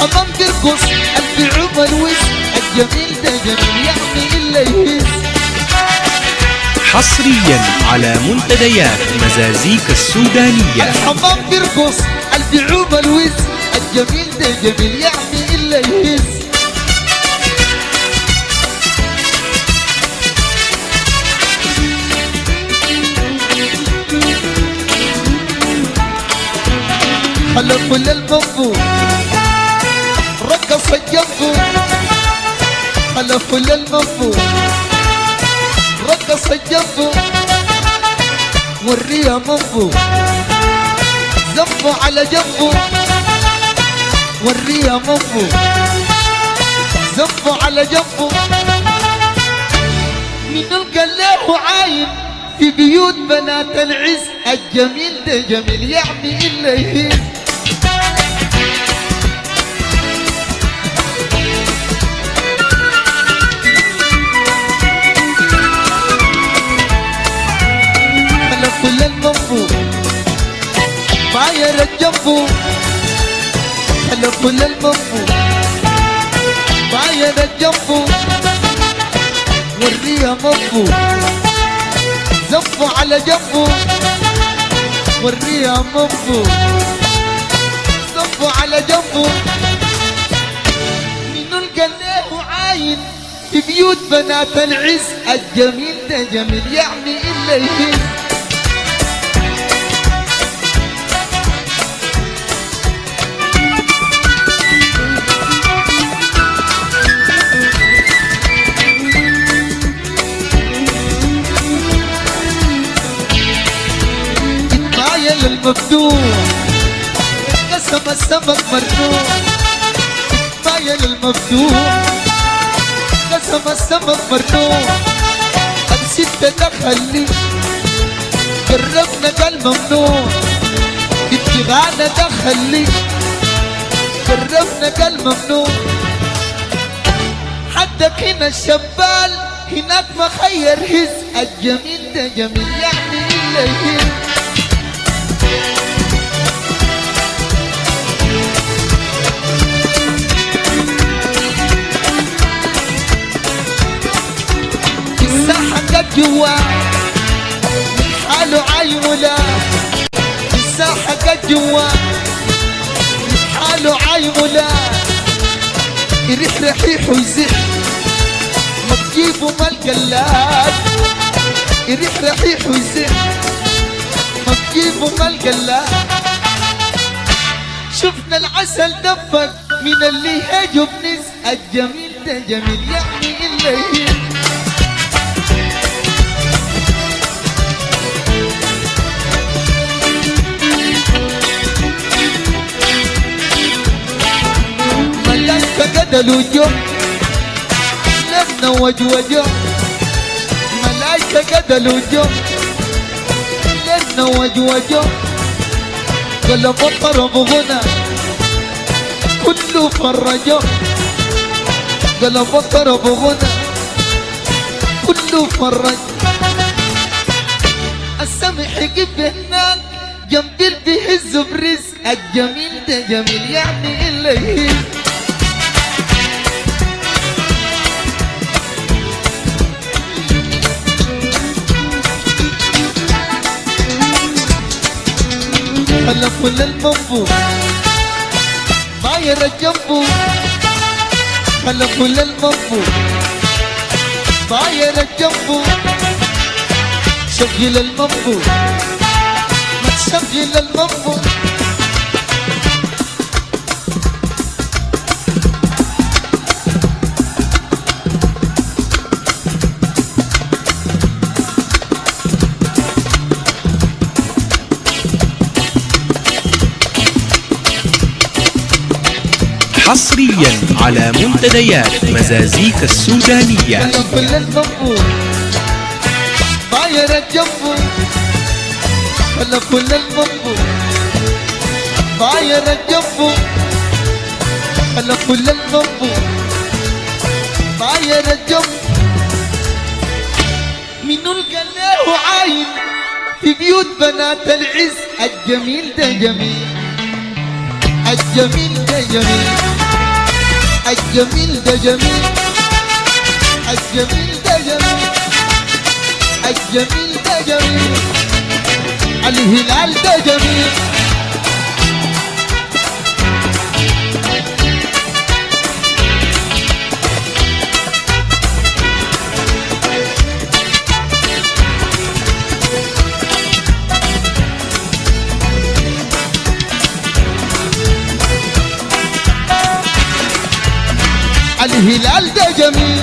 الحمام ترقص قلبي عمر وش الجميل ده جميل يعني إلا يهز. حصريا على منتديات مزازيكا السودانية. الحمام ترقص قلبي عمر وش الجميل ده جميل يعني إلا يهز. خلى كل المنبو رقص الجنبو، خلى كل المنبو رقص الجنبو، وريها منبو زنبو على جنبو، وريها منبو زنبو على جنبو. من القلاه عايم في بيوت بنات العز الجميل ده جميل يعني إلا يهز. كل المنبو طاير الجنبو، خلى كل المنبو طاير الجنبو، وريها منبو زنبو على جنبو، وريها منبو زنبو على جنبو. منو القلاه عاين في بيوت بنات العز الجميل ده جميل يعني إلا يهز. المفتوح قسم السمك مرجوح، طايل المفتوح قسم السمك مرجوح. الستة دخلي جربنا قال ممنوع، اتغانا دخلي جربنا قال ممنوع. حدك هنا الشبال هناك مخير هز الجميل ده جميل يعني إلا يهز. جوا من حاله عيولا، الساحة قد جوا من حاله عيولا. يريح ريح ويزح ما تجيبوا ما القلاد، يريح ريح ويزح ما تجيبوا ما القلاد. شفنا العسل دفق من اللي هاجوا بنس الجميل ده جميل يعني إلا يهز. قدلوا جو لبنا وجوجو، ملايكة قدلوا جو لبنا وجوجو. قلب الطرب غنى كله فرجو، قلب الطرب غنى كله فرج. السمح يقف هناك جنب اللي بيهز برزق الجميل ده جميل يعني إلا يهز. خلى كل المنبو طاير الجنبو، خلى كل المنبو طاير الجنبو. شغل المنبو ما تشغل المنبو. حصريا على منتديات مزازيكا السودانية. كل المنبو طاير الجنبو، خلى كل المنبو طاير الجنبو، خلى كل المنبو طاير الجنبو. منو القلاه عايم في بيوت بنات العز الجميل ده جميل الجميل ده جميل، الجميل ده جميل، الجميل ده جميل، الجميل ده جميل، الهلال ده جميل. الهلال ده جميل،